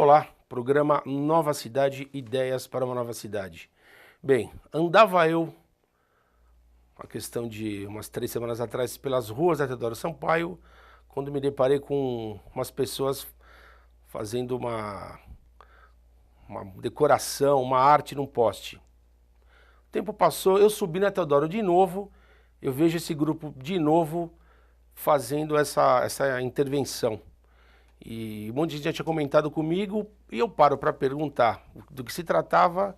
Olá, programa Nova Cidade, ideias para uma nova cidade. Bem, andava eu, uma questão de umas 3 semanas atrás, pelas ruas da Teodoro Sampaio, quando me deparei com umas pessoas fazendo uma decoração, uma arte num poste. O tempo passou, eu subi na Teodoro de novo, eu vejo esse grupo de novo fazendo essa intervenção. E um monte de gente já tinha comentado comigo e eu paro para perguntar do que se tratava.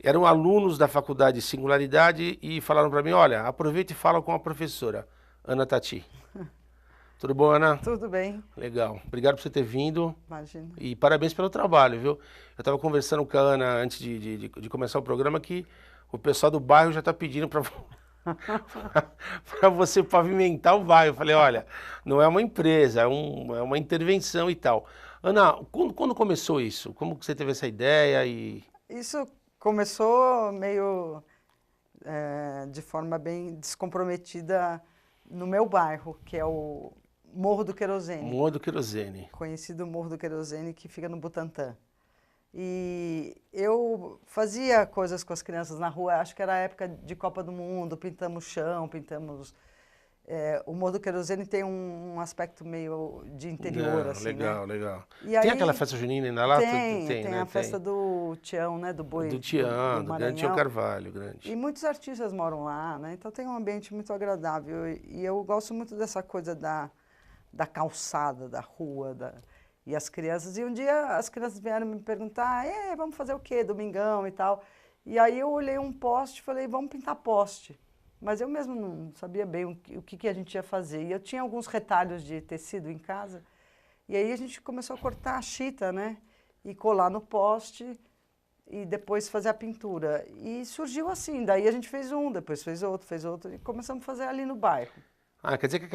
Eram alunos da faculdade Singularidade e falaram para mim, olha, aproveita e fala com a professora, Ana Tati. Tudo bom, Ana? Tudo bem. Legal. Obrigado por você ter vindo. Imagina. E parabéns pelo trabalho, viu? Eu estava conversando com a Ana antes de começar o programa que o pessoal do bairro já está pedindo para para você pavimentar o bairro. Eu falei, olha, não é uma empresa, é uma intervenção e tal. Ana, quando começou isso? Como que você teve essa ideia e... Isso começou meio de forma bem descomprometida no meu bairro, que é o Morro do Querosene. Morro do Querosene. Conhecido Morro do Querosene, que fica no Butantã. E eu fazia coisas com as crianças na rua, acho que era a época de Copa do Mundo, pintamos chão, pintamos... o Morro do Querosene tem um aspecto meio de interior, assim, legal, né? legal. E Tem aí, aquela festa junina ainda lá? tem Né? a festa do Tião, né? Do boi Do Tião, do grande Tião Maranhão. Carvalho, grande. E muitos artistas moram lá, né? Então tem um ambiente muito agradável. E eu gosto muito dessa coisa da calçada, da rua, e as crianças. E um dia as crianças vieram me perguntar, vamos fazer o quê? Domingão e tal. E aí eu olhei um poste e falei, vamos pintar poste. Mas eu mesmo não sabia bem o que a gente ia fazer. E eu tinha alguns retalhos de tecido em casa. E aí a gente começou a cortar a chita, né? E colar no poste e depois fazer a pintura. E surgiu assim. Daí a gente fez um, depois fez outro. E começamos a fazer ali no bairro. Ah, quer dizer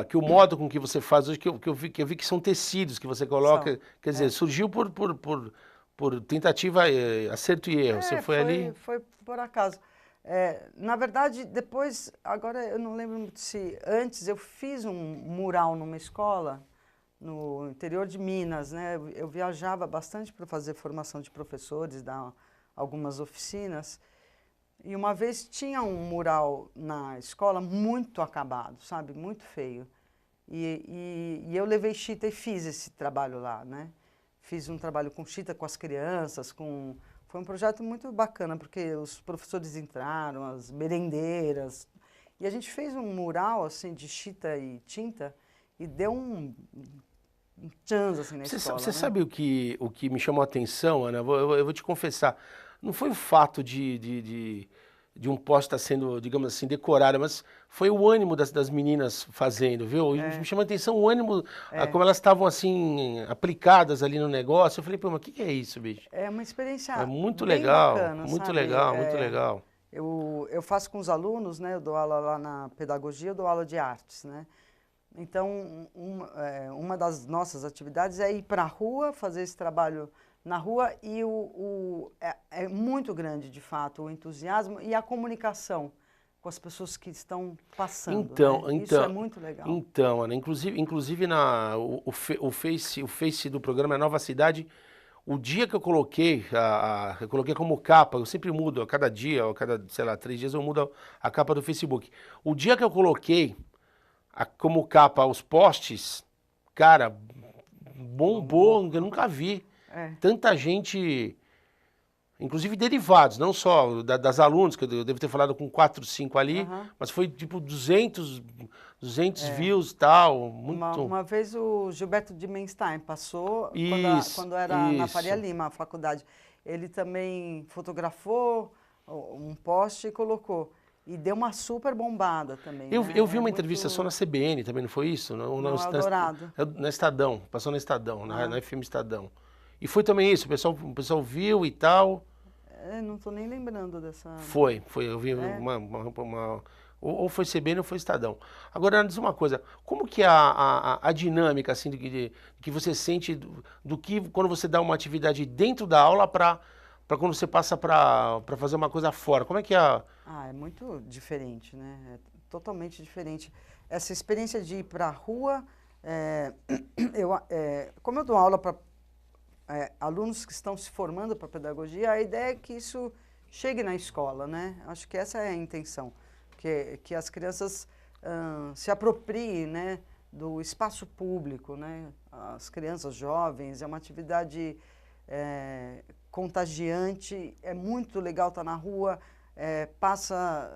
que o modo com que você faz hoje, que eu vi que são tecidos que você coloca, quer dizer, surgiu por tentativa, acerto e erro. Você foi ali... Foi por acaso. Na verdade, depois, agora eu não lembro muito se antes eu fiz um mural numa escola no interior de Minas, né? Eu viajava bastante para fazer formação de professores, dar algumas oficinas. E uma vez tinha um mural na escola muito acabado, sabe? Muito feio. E eu levei chita e fiz esse trabalho lá, né? Fiz um trabalho com chita com as crianças, Foi um projeto muito bacana, porque os professores entraram, as merendeiras, e a gente fez um mural, assim, de chita e tinta, e deu um tchanz, assim, na escola. Você né? sabe o que me chamou a atenção, Ana? Eu vou te confessar. Não foi o fato de um poste estar sendo, digamos assim, decorado, mas foi o ânimo das meninas fazendo, viu? Me chamou a atenção o ânimo, como elas estavam, assim, aplicadas ali no negócio. Eu falei, pô, mas o que é isso, bicho? É uma experiência É muito bem legal, bacana, muito sabe? legal, muito legal. Eu faço com os alunos, né? Eu dou aula lá na pedagogia, eu dou aula de artes, né? Então, uma das nossas atividades é ir para a rua, fazer esse trabalho na rua e é muito grande, de fato, o entusiasmo e a comunicação com as pessoas que estão passando. Né? Isso é muito legal. Então, Ana, inclusive o Face do programa Nova Cidade, o dia que eu coloquei, eu coloquei como capa, eu sempre mudo, a cada dia, ou a cada, sei lá, 3 dias eu mudo a capa do Facebook. O dia que eu coloquei como capa os posts, cara, bombou, eu nunca vi. Tanta gente, inclusive derivados, não só das alunos, que eu devo ter falado com 4, 5 ali, mas foi tipo 200 views e tal, muito... Uma vez o Gilberto de Menstein passou, quando era na Faria Lima, a faculdade, ele também fotografou um post e colocou. E deu uma super bombada também. Eu vi uma entrevista sua na CBN também, não foi isso? No Eldorado. Na Estadão, passou na Estadão, na FM Estadão. E foi também isso, o pessoal viu e tal. Não estou nem lembrando dessa... Foi, eu vi ou foi CBN ou foi Estadão. Agora, diz uma coisa, como que é a dinâmica, assim, que você sente do que quando você dá uma atividade dentro da aula para quando você passa para fazer uma coisa fora? Como é que é? É muito diferente, né? É totalmente diferente. Essa experiência de ir para a rua É, como eu dou aula para alunos que estão se formando para pedagogia, a ideia é que isso chegue na escola, né? Acho que essa é a intenção, que as crianças se apropriem, né, do espaço público, né? As crianças jovens, é uma atividade contagiante, é muito legal estar na rua, passa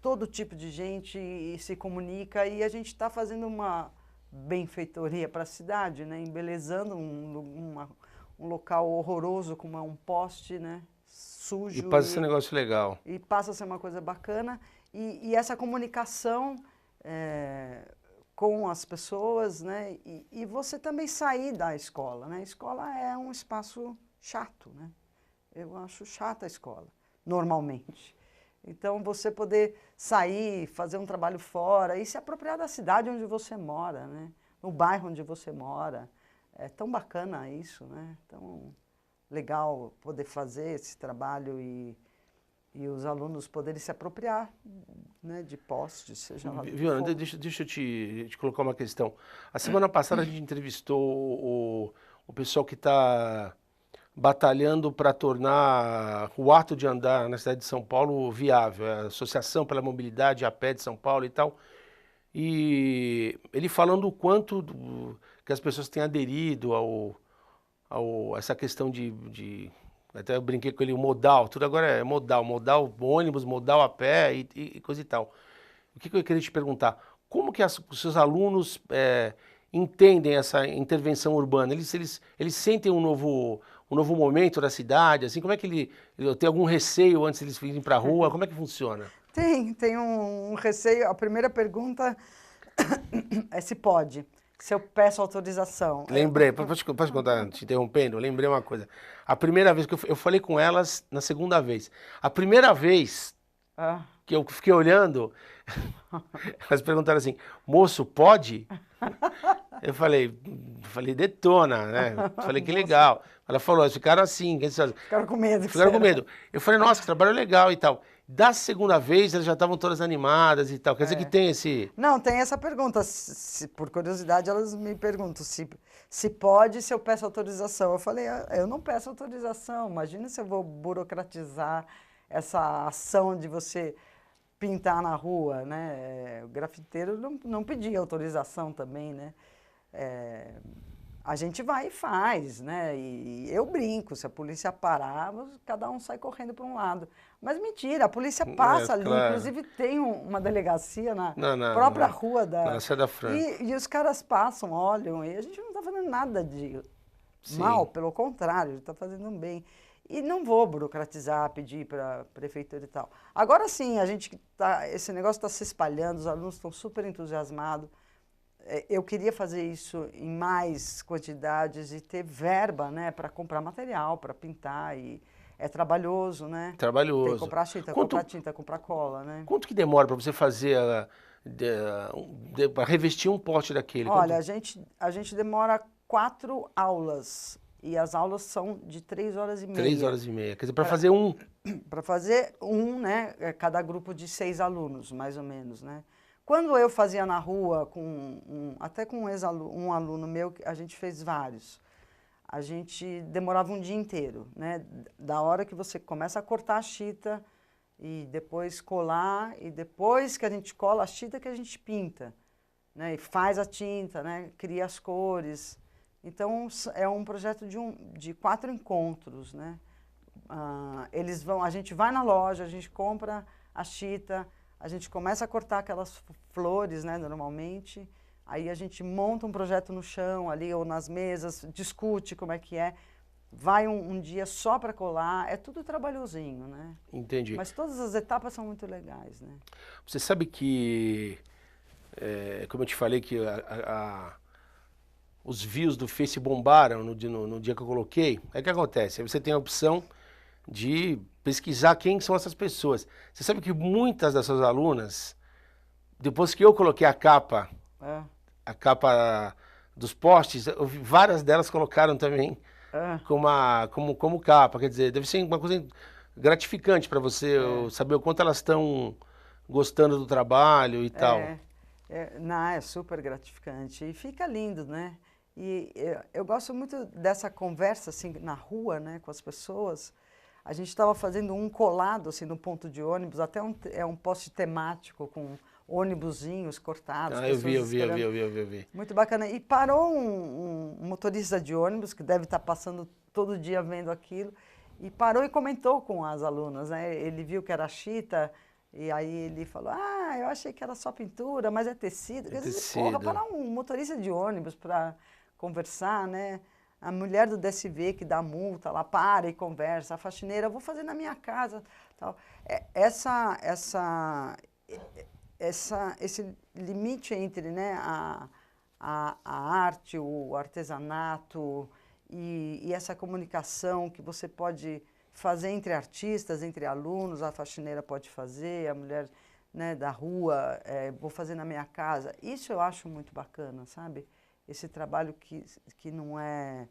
todo tipo de gente e se comunica, e a gente está fazendo uma benfeitoria para a cidade, né? Embelezando um local horroroso como é um poste, né? E Sujo, passa esse negócio legal. e passa a ser uma coisa bacana. E essa comunicação com as pessoas, né? E você também sair da escola, né? A escola é um espaço chato, né? Eu acho chata a escola, normalmente. Então, você poder sair, fazer um trabalho fora e se apropriar da cidade onde você mora, né? No bairro onde você mora. É tão bacana isso, né? Tão legal poder fazer esse trabalho e os alunos poderem se apropriar, né, de postes, seja lá do que Viana, for. deixa eu te colocar uma questão. A semana passada a gente entrevistou o pessoal que está batalhando para tornar o ato de andar na cidade de São Paulo viável, a Associação pela Mobilidade a Pé de São Paulo e tal. E ele falando o quanto que as pessoas têm aderido essa questão até eu brinquei com ele, o modal, tudo agora é modal ônibus, modal a pé e coisa e tal. O que eu queria te perguntar? Como que os seus alunos entendem essa intervenção urbana? Eles sentem um novo momento da cidade? Assim, como é que ele tem algum receio antes de eles irem para a rua? Como é que funciona? Tem um receio. A primeira pergunta é se pode, se eu peço autorização. Lembrei, posso contar, te interrompendo? Eu lembrei uma coisa. A primeira vez que eu falei com elas, na segunda vez. A primeira vez Ah, que eu fiquei olhando, elas perguntaram assim, moço, pode? Eu falei, detona, né? Falei, que legal. Ela falou, eles ficaram assim, ficaram com medo. ficaram com medo. Eu falei, nossa, que trabalho legal e tal. Da segunda vez, elas já estavam todas animadas e tal. Quer dizer que tem esse... Não, tem essa pergunta. Por curiosidade, elas me perguntam se pode, se eu peço autorização. Eu falei, eu não peço autorização. Imagina se eu vou burocratizar essa ação de você pintar na rua, né? O grafiteiro não pedia autorização também, né? A gente vai e faz, né? E eu brinco, se a polícia parar, cada um sai correndo para um lado. Mas mentira, a polícia passa ali, claro. inclusive tem uma delegacia na Não, própria rua na Sé da Franca. E os caras passam, olham, e a gente não está fazendo nada de Sim. mal, pelo contrário, está fazendo um bem. E não vou burocratizar, pedir para a prefeitura e tal. Agora sim, esse negócio está se espalhando, os alunos estão super entusiasmados. Eu queria fazer isso em mais quantidades e ter verba, né, para comprar material, para pintar. E é trabalhoso, né? Trabalhoso. Tem que comprar tinta, comprar cola, né? Quanto que demora para você fazer, para revestir um pote daquele? Olha, a gente demora 4 aulas. E as aulas são de 3 horas e meia. 3 horas e meia. Quer dizer, para fazer um... Para fazer né? Cada grupo de 6 alunos, mais ou menos, né? Quando eu fazia na rua, até com um aluno meu, a gente fez vários. A gente demorava um dia inteiro, né? Da hora que você começa a cortar a chita e depois colar, e depois que a gente cola a chita que a gente pinta, né? E faz a tinta, né? Cria as cores. Então, é um projeto de 4 encontros, né? A gente vai na loja, a gente compra a chita, a gente começa a cortar aquelas flores, né, normalmente, aí a gente monta um projeto no chão ali ou nas mesas, discute como é que é, vai um dia só para colar, é tudo trabalhosinho, né? Entendi. Mas todas as etapas são muito legais, né? Você sabe que, como eu te falei, que os views do Face bombaram no dia que eu coloquei, aí o que acontece? Aí você tem a opção de pesquisar quem são essas pessoas. Você sabe que muitas dessas alunas, depois que eu coloquei a capa dos posts, várias delas colocaram também como capa. Quer dizer, deve ser uma coisa gratificante para você saber o quanto elas estão gostando do trabalho e tal. É super gratificante e fica lindo, né? E eu gosto muito dessa conversa assim na rua, né, com as pessoas. A gente estava fazendo um colado assim no ponto de ônibus, até um poste temático com ônibusinhos cortados, Ah, eu vi, pessoas eu vi, eu vi, esperando. eu vi, eu vi, eu vi. Muito bacana. E parou um motorista de ônibus, que deve estar passando todo dia vendo aquilo, e parou e comentou com as alunas, né? Ele viu que era chita, e aí ele falou, eu achei que era só pintura, mas é tecido. É Quer dizer, porra, tecido. parar um motorista de ônibus para conversar, né? A mulher do DSV que dá multa, lá para e conversa. A faxineira, eu vou fazer na minha casa, tal. Esse limite entre, né, a arte, o artesanato e essa comunicação que você pode fazer entre artistas, entre alunos, a faxineira pode fazer, a mulher, né, da rua, vou fazer na minha casa. Isso eu acho muito bacana, sabe? Esse trabalho que não é,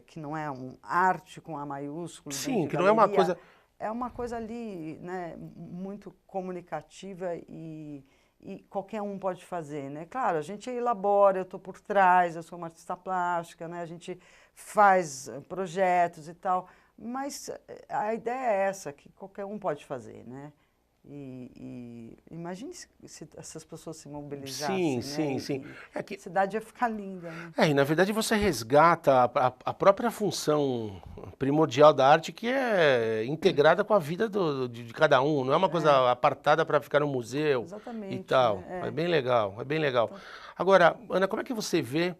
que não é um arte com A maiúsculo dentro Sim, de que não é uma galeria, coisa. é uma coisa ali, né, muito comunicativa e qualquer um pode fazer, né? Claro, a gente elabora, eu estou por trás, eu sou uma artista plástica, né? A gente faz projetos e tal, mas a ideia é essa, que qualquer um pode fazer, né? E imagine se essas pessoas se Sim, mobilizassem, né? sim, sim. É A que, cidade ia ficar linda, né? e na verdade você resgata a própria função primordial da arte que é integrada com a vida de cada um, não é uma coisa apartada para ficar no museu e Exatamente, tal. É né? bem legal, é bem legal. Então, Agora, Ana, como é que você vê,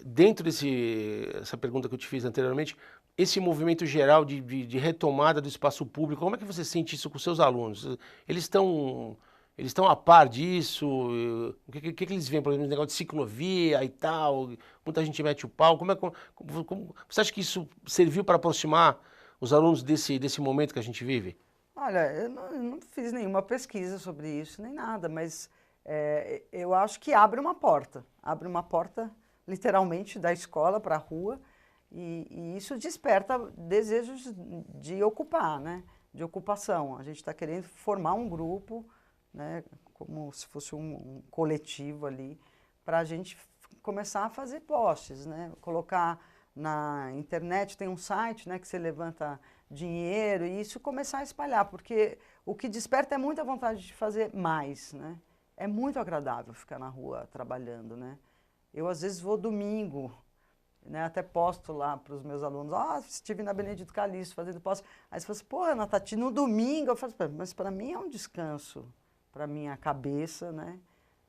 dentro essa pergunta que eu te fiz anteriormente, esse movimento geral de retomada do espaço público, como é que você sente isso com seus alunos? Eles estão eles estão a par disso? O que eles veem, por exemplo, esse negócio de ciclovia e tal? Muita gente mete o pau. Você acha que isso serviu para aproximar os alunos desse momento que a gente vive? olha, eu não fiz nenhuma pesquisa sobre isso, nem nada, mas eu acho que abre uma porta literalmente da escola para a rua e isso desperta desejos de ocupar, né? De ocupação. A gente está querendo formar um grupo, né? Como se fosse um coletivo ali, para a gente começar a fazer posts, né? Colocar na internet, tem um site, né, que você levanta dinheiro e isso começar a espalhar, porque o que desperta é muita vontade de fazer mais, né? É muito agradável ficar na rua trabalhando, né? Eu às vezes vou domingo, né? Até posto lá para os meus alunos, estive na Benedito Calixto fazendo post. Aí você fala assim, pô, Ana Tati, no domingo, eu falo, mas para mim é um descanso, para minha cabeça, né?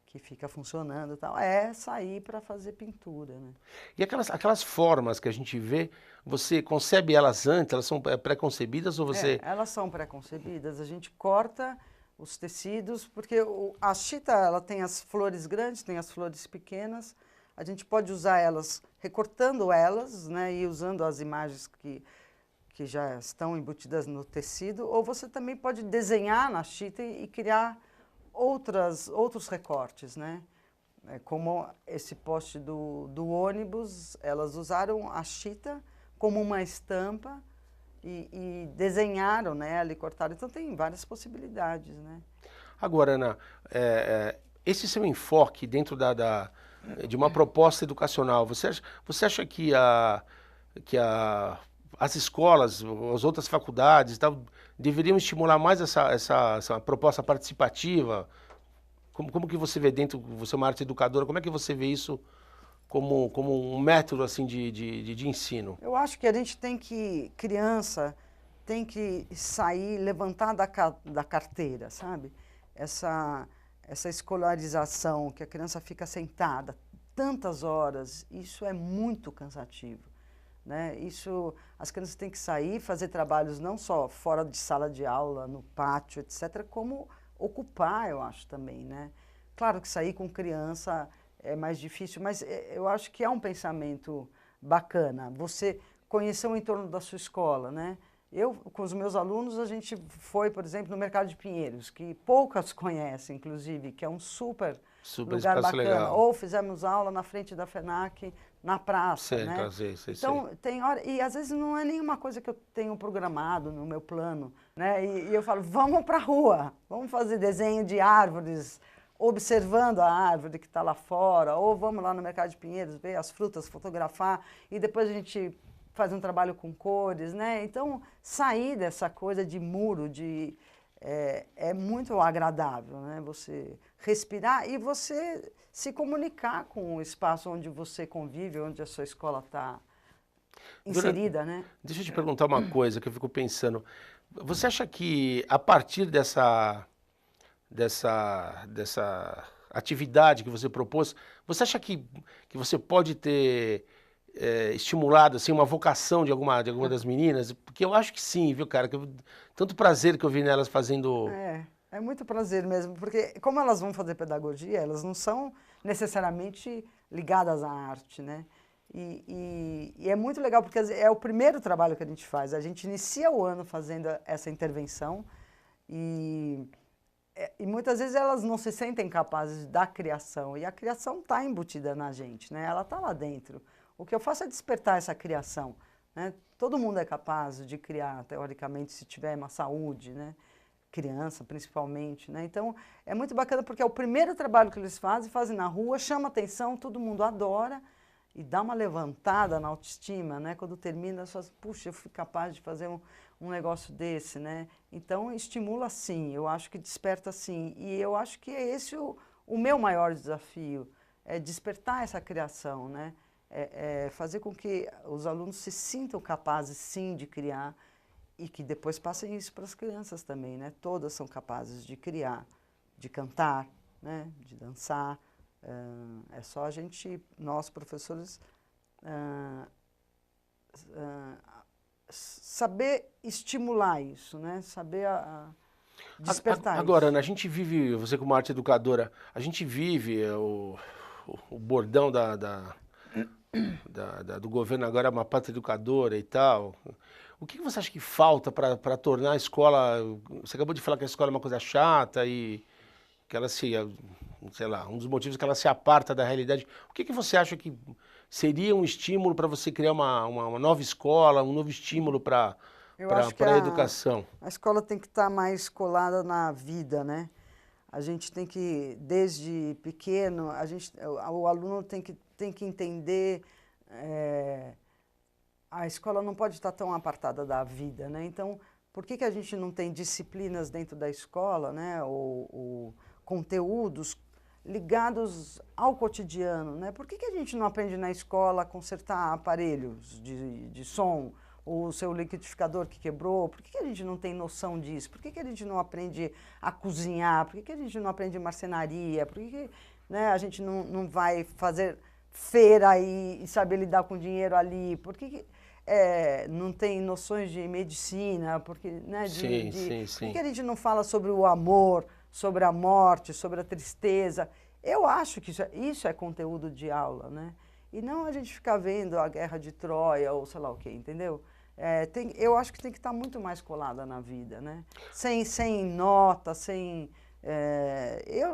Que fica funcionando e tal, é sair para fazer pintura, né? E aquelas formas que a gente vê, você concebe elas antes? Elas são pré-concebidas ou você... Elas são pré-concebidas, a gente corta os tecidos, porque a chita ela tem as flores grandes, tem as flores pequenas, a gente pode usar elas, recortando elas, né, e usando as imagens que já estão embutidas no tecido, ou você também pode desenhar na chita e criar outros recortes, né? Como esse poste do ônibus, elas usaram a chita como uma estampa e desenharam, né, ali cortaram. Então tem várias possibilidades, né? Agora, Ana, esse seu enfoque dentro de uma proposta educacional, você acha que as escolas, as outras faculdades e tal, deveriam estimular mais essa proposta participativa? Como que você vê dentro, você é uma arte educadora, como é que você vê isso como um método assim de ensino? Eu acho que a gente criança tem que sair, levantar da carteira, sabe? Essa escolarização, que a criança fica sentada tantas horas, isso é muito cansativo, né? As crianças têm que sair, fazer trabalhos não só fora de sala de aula, no pátio, etc., como ocupar, eu acho também, né? Claro que sair com criança é mais difícil, mas eu acho que é um pensamento bacana. Você conhecer o entorno da sua escola, né? Eu, com os meus alunos, a gente foi, por exemplo, no Mercado de Pinheiros, que poucas conhecem, inclusive, que é um super lugar Espaço bacana. legal. Ou fizemos aula na frente da FENAC, na praça, Sei, né? sei. Então, tem hora, e às vezes não é nenhuma coisa que eu tenho programado no meu plano, né? E eu falo, vamos para a rua, vamos fazer desenho de árvores, observando a árvore que está lá fora, ou vamos lá no Mercado de Pinheiros ver as frutas, fotografar, e depois a gente faz um trabalho com cores, né? Então, sair dessa coisa de muro, é muito agradável, né? Você respirar e você se comunicar com o espaço onde você convive, onde a sua escola está inserida, né? Deixa eu te perguntar uma coisa que eu fico pensando. Você acha que a partir dessa atividade que você propôs, você acha que você pode ter estimulado assim, uma vocação de alguma das meninas? Porque eu acho que sim, viu, cara? Tanto prazer que eu vi nelas fazendo... É muito prazer mesmo, porque como elas vão fazer pedagogia, elas não são necessariamente ligadas à arte, né? E é muito legal, porque é o primeiro trabalho que a gente faz. A gente inicia o ano fazendo essa intervenção e muitas vezes elas não se sentem capazes da criação. E a criação está embutida na gente, né? Ela está lá dentro. O que eu faço é despertar essa criação, né? Todo mundo é capaz de criar, teoricamente, se tiver uma saúde, né? Criança, principalmente, né? Então, é muito bacana porque é o primeiro trabalho que eles fazem na rua, chama atenção, todo mundo adora e dá uma levantada na autoestima, né? Quando termina, só, puxa, eu fui capaz de fazer um negócio desse, né? Então, estimula sim, eu acho que desperta sim. E eu acho que é esse o meu maior desafio, é despertar essa criação, né? Fazer com que os alunos se sintam capazes sim de criar e que depois passem isso para as crianças também, né? Todas são capazes de criar, de cantar, né? De dançar. É só a gente, nós professores, saber estimular isso, né? Saber despertar Agora, isso. Ana, a gente vive, você como arte educadora, a gente vive o bordão do governo agora é uma pátria educadora e tal. O que você acha que falta para tornar a escola... Você acabou de falar que a escola é uma coisa chata e que ela se... Sei lá, um dos motivos é que ela se aparta da realidade. O que você acha que seria um estímulo para você criar uma nova escola, um novo estímulo para Eu acho que a educação? a escola tem que estar mais colada na vida, né? A gente tem que, desde pequeno, o aluno tem que entender... a escola não pode estar tão apartada da vida, né? Então, por que a gente não tem disciplinas dentro da escola, né? Ou conteúdos ligados ao cotidiano, né? Por que a gente não aprende na escola a consertar aparelhos de som, o seu liquidificador que quebrou? Por que a gente não tem noção disso? Por que a gente não aprende a cozinhar? Por que a gente não aprende marcenaria? Por que né, a gente não vai fazer feira e saber lidar com dinheiro ali? Por que não tem noções de medicina? Porque, né, Sim. Por que a gente não fala sobre o amor, sobre a morte, sobre a tristeza? Eu acho que isso é conteúdo de aula, né? E não a gente ficar vendo a Guerra de Troia ou sei lá o quê, entendeu? Eu acho que tem que estar muito mais colada na vida, né? Sem nota,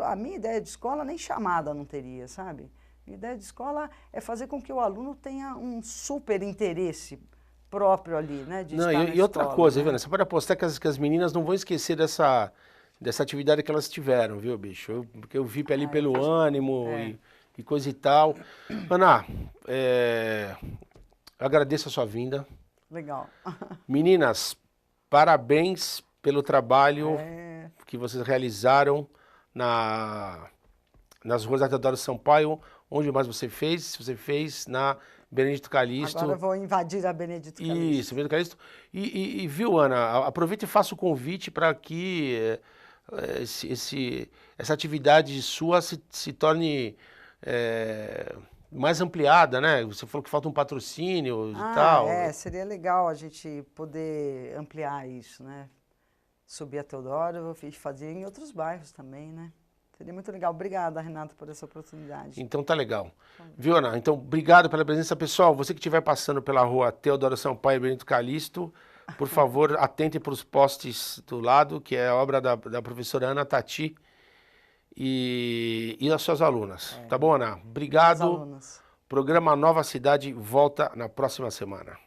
a minha ideia de escola nem chamada não teria, sabe? A ideia de escola é fazer com que o aluno tenha um super interesse próprio ali, né? De Não, estar na e outra escola, coisa, né? viu, Ana? Você pode apostar que as meninas não vão esquecer dessa atividade que elas tiveram, viu, bicho? Porque eu vi ali pelo ânimo e coisa e tal. Ana, eu agradeço a sua vinda. Legal. Meninas, parabéns pelo trabalho que vocês realizaram nas ruas da Teodoro Sampaio. Onde mais você fez? Você fez na Benedito Calixto. Agora eu vou invadir a Benedito Calixto. Isso, Benedito Calixto. Viu, Ana, aproveita e faça o convite para que essa atividade sua se torne mais ampliada, né? Você falou que falta um patrocínio e tal. Seria legal a gente poder ampliar isso, né? Subir a Teodoro e fazer em outros bairros também, né? Seria muito legal. Obrigada, Renata, por essa oportunidade. Então tá legal. Viu, Ana? Então, obrigado pela presença. Pessoal, você que estiver passando pela rua Teodoro Sampaio e Benedito Calixto, por favor, atente para os postes do lado, que é a obra da professora Ana Tati e as suas alunas. Tá bom, Ana? Obrigado. Programa Nova Cidade volta na próxima semana.